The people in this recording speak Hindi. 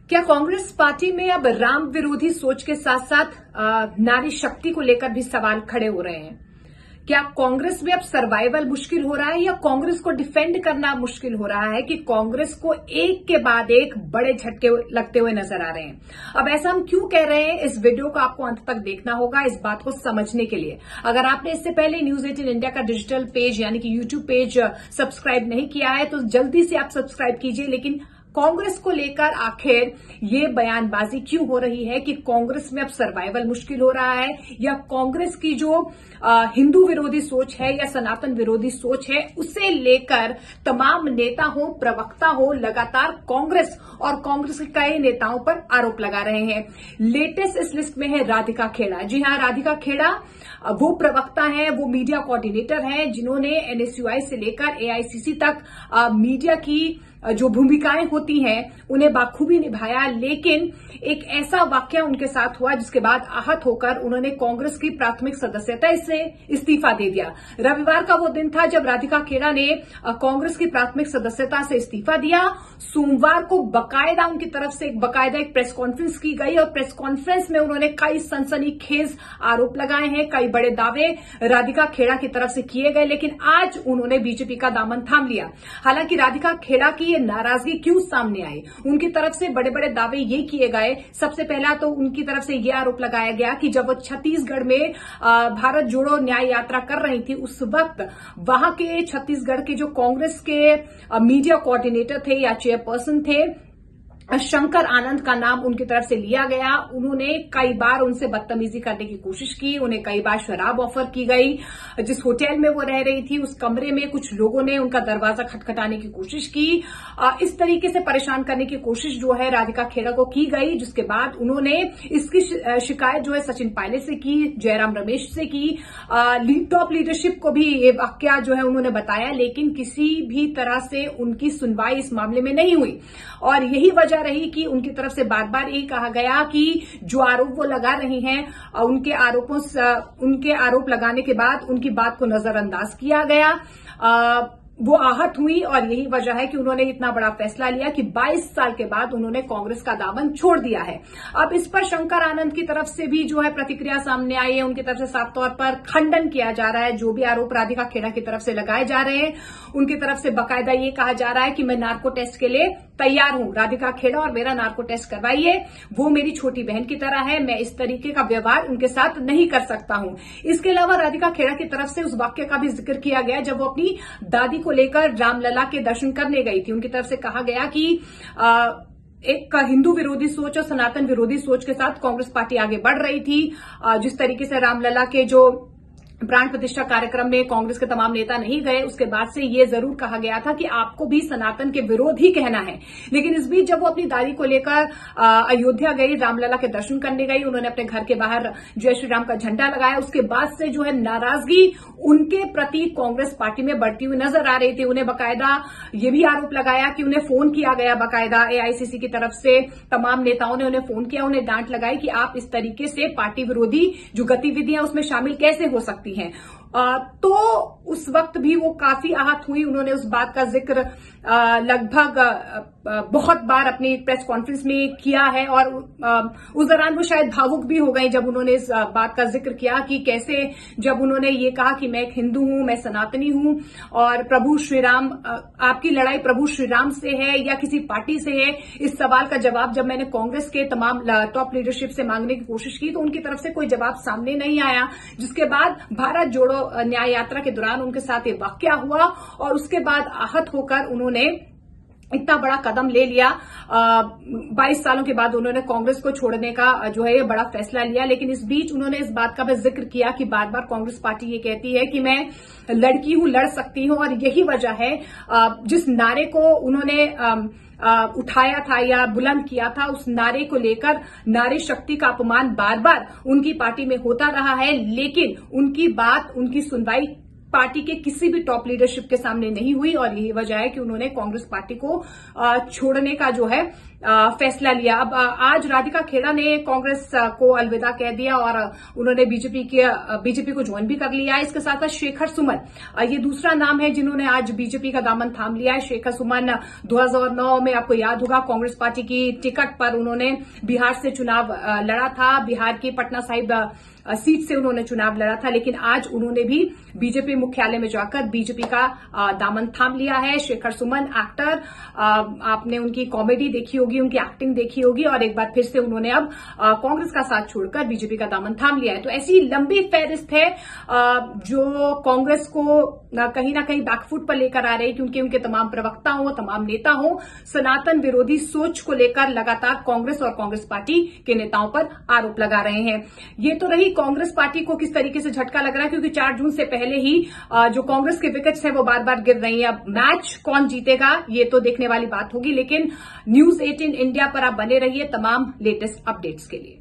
क्या कांग्रेस पार्टी में अब राम विरोधी सोच के साथ साथ नारी शक्ति को लेकर भी सवाल खड़े हो रहे हैं? क्या कांग्रेस में अब सर्वाइवल मुश्किल हो रहा है या कांग्रेस को डिफेंड करना मुश्किल हो रहा है कि कांग्रेस को एक के बाद एक बड़े झटके लगते हुए नजर आ रहे हैं? अब ऐसा हम क्यों कह रहे हैं, इस वीडियो को आपको अंत तक देखना होगा इस बात को समझने के लिए। अगर आपने इससे पहले न्यूज 18 इंडिया का डिजिटल पेज यानी कि यूट्यूब पेज सब्सक्राइब नहीं किया है तो जल्दी से आप सब्सक्राइब कीजिए। लेकिन कांग्रेस को लेकर आखिर ये बयानबाजी क्यों हो रही है कि कांग्रेस में अब सर्वाइवल मुश्किल हो रहा है, या कांग्रेस की जो हिंदू विरोधी सोच है या सनातन विरोधी सोच है उसे लेकर तमाम नेता हो, प्रवक्ता हो, लगातार कांग्रेस और कांग्रेस के कई नेताओं पर आरोप लगा रहे हैं। लेटेस्ट इस लिस्ट में है राधिका खेड़ा। जी हां, राधिका खेड़ा वो प्रवक्ता है, वो मीडिया कोऑर्डिनेटर है जिन्होंने एनएसयूआई से लेकर एआईसीसी तक मीडिया की जो भूमिकाएं होती हैं उन्हें बाखूबी निभाया। लेकिन एक ऐसा वाकया उनके साथ हुआ जिसके बाद आहत होकर उन्होंने कांग्रेस की प्राथमिक सदस्यता से इस्तीफा दे दिया। रविवार का वो दिन था जब राधिका खेड़ा ने कांग्रेस की प्राथमिक सदस्यता से इस्तीफा दिया। सोमवार को बकायदा उनकी तरफ से एक प्रेस कॉन्फ्रेंस की गई और प्रेस कॉन्फ्रेंस में उन्होंने कई सनसनीखेज आरोप लगाए हैं, कई बड़े दावे राधिका खेड़ा की तरफ से किए गए। लेकिन आज उन्होंने बीजेपी का दामन थाम लिया। हालांकि राधिका खेड़ा की ये नाराजगी क्यों सामने आई, उनकी तरफ से बड़े बड़े दावे ये किए गए। सबसे पहला तो उनकी तरफ से ये आरोप लगाया गया कि जब वो छत्तीसगढ़ में भारत जोड़ो न्याय यात्रा कर रही थी उस वक्त वहां के छत्तीसगढ़ के जो कांग्रेस के मीडिया कोऑर्डिनेटर थे या चेयरपर्सन थे, शंकर आनंद का नाम उनकी तरफ से लिया गया। उन्होंने कई बार उनसे बदतमीजी करने की कोशिश की, उन्हें कई बार शराब ऑफर की गई। जिस होटल में वो रह रही थी उस कमरे में कुछ लोगों ने उनका दरवाजा खटखटाने की कोशिश की। इस तरीके से परेशान करने की कोशिश जो है राधिका खेड़ा को की गई, जिसके बाद उन्होंने इसकी शिकायत जो है सचिन पायलट से की, जयराम रमेश से की, टॉप लीडरशिप को भी ये वाकया जो है उन्होंने बताया। लेकिन किसी भी तरह से उनकी सुनवाई इस मामले में नहीं हुई और यही वजह रही कि उनकी तरफ से बार बार यही कहा गया कि जो आरोप वो लगा रही हैं उनके आरोप लगाने के बाद उनकी बात को नजरअंदाज किया गया। वो आहत हुई और यही वजह है कि उन्होंने इतना बड़ा फैसला लिया कि 22 साल के बाद उन्होंने कांग्रेस का दामन छोड़ दिया है। अब इस पर शंकर आनंद की तरफ से भी जो है प्रतिक्रिया सामने आई है। उनकी तरफ से साफ तौर पर खंडन किया जा रहा है। जो भी आरोप राधिका खेड़ा की तरफ से लगाए जा रहे हैं उनकी तरफ से बाकायदा ये कहा जा रहा है कि मैं नार्को टेस्ट के लिए तैयार हूं, राधिका खेड़ा और मेरा नार्को टेस्ट करवाइए, वो मेरी छोटी बहन की तरह है, मैं इस तरीके का व्यवहार उनके साथ नहीं कर सकता हूं। इसके अलावा राधिका खेड़ा की तरफ से उस वाक्य का भी जिक्र किया गया जब वो अपनी दादी को लेकर रामलला के दर्शन करने गई थी। उनकी तरफ से कहा गया कि एक हिंदू विरोधी सोच और सनातन विरोधी सोच के साथ कांग्रेस पार्टी आगे बढ़ रही थी। जिस तरीके से रामलला के जो प्राण प्रतिष्ठा कार्यक्रम में कांग्रेस के तमाम नेता नहीं गए, उसके बाद से ये जरूर कहा गया था कि आपको भी सनातन के विरोध ही कहना है। लेकिन इस बीच जब वो अपनी दादी को लेकर अयोध्या गई, रामलला के दर्शन करने गई, उन्होंने अपने घर के बाहर जय श्री राम का झंडा लगाया। उसके बाद से जो है नाराजगी उनके प्रति कांग्रेस पार्टी में बढ़ती हुई नजर आ रही थी। उन्हें बाकायदा ये भी आरोप लगाया कि उन्हें फोन किया गया, बाकायदा एआईसीसी की तरफ से तमाम नेताओं ने उन्हें फोन किया, उन्हें डांट लगाई कि आप इस तरीके से पार्टी विरोधी जो गतिविधियां उसमें शामिल कैसे हो सकती हैं। तो उस वक्त भी वो काफी आहत हुई। उन्होंने उस बात का जिक्र लगभग बहुत बार अपनी प्रेस कॉन्फ्रेंस में किया है और उस दौरान वो शायद भावुक भी हो गई जब उन्होंने इस बात का जिक्र किया कि कैसे जब उन्होंने ये कहा कि मैं एक हिंदू हूं, मैं सनातनी हूं और प्रभु श्री राम, आपकी लड़ाई प्रभु श्री राम से है या किसी पार्टी से है, इस सवाल का जवाब जब मैंने कांग्रेस के तमाम टॉप लीडरशिप से मांगने की कोशिश की तो उनकी तरफ से कोई जवाब सामने नहीं आया। जिसके बाद भारत जोड़ो न्याय यात्रा के दौरान उनके साथ ये वाकया हुआ और उसके बाद आहत होकर उन्होंने इतना बड़ा कदम ले लिया। 22 सालों के बाद उन्होंने कांग्रेस को छोड़ने का जो है ये बड़ा फैसला लिया। लेकिन इस बीच उन्होंने इस बात का भी जिक्र किया कि बार बार कांग्रेस पार्टी ये कहती है कि मैं लड़की हूं, लड़ सकती हूं और यही वजह है जिस नारे को उन्होंने उठाया था या बुलंद किया था, उस नारे को लेकर नारी शक्ति का अपमान बार बार उनकी पार्टी में होता रहा है। लेकिन उनकी बात, उनकी सुनवाई पार्टी के किसी भी टॉप लीडरशिप के सामने नहीं हुई और यही वजह है कि उन्होंने कांग्रेस पार्टी को छोड़ने का जो है फैसला लिया। अब आज राधिका खेड़ा ने कांग्रेस को अलविदा कह दिया और उन्होंने बीजेपी को ज्वाइन भी कर लिया है। इसके साथ साथ शेखर सुमन ये दूसरा नाम है जिन्होंने आज बीजेपी का दामन थाम लिया है। शेखर सुमन 2009 में आपको याद होगा कांग्रेस पार्टी की टिकट पर उन्होंने बिहार से चुनाव लड़ा था। बिहार की पटना साहिब सीट से उन्होंने चुनाव लड़ा था, लेकिन आज उन्होंने भी बीजेपी मुख्यालय में जाकर बीजेपी का दामन थाम लिया है। शेखर सुमन एक्टर, आपने उनकी कॉमेडी देखी होगी, उनकी एक्टिंग देखी होगी और एक बार फिर से उन्होंने अब कांग्रेस का साथ छोड़कर बीजेपी का दामन थाम लिया है। तो ऐसी लंबी फहरिस्त है जो कांग्रेस को कहीं ना कहीं बैकफुट पर लेकर आ रही, क्योंकि उनके तमाम प्रवक्ता हो, तमाम नेता हो, सनातन विरोधी सोच को लेकर लगातार कांग्रेस और कांग्रेस पार्टी के नेताओं पर आरोप लगा रहे हैं। ये तो रही कांग्रेस पार्टी को किस तरीके से झटका लग रहा है, क्योंकि 4 जून से पहले ही जो कांग्रेस के विकेट्स हैं वो बार बार गिर रही हैं। अब मैच कौन जीतेगा ये तो देखने वाली बात होगी, लेकिन न्यूज़ 18 इंडिया पर आप बने रहिए तमाम लेटेस्ट अपडेट्स के लिए।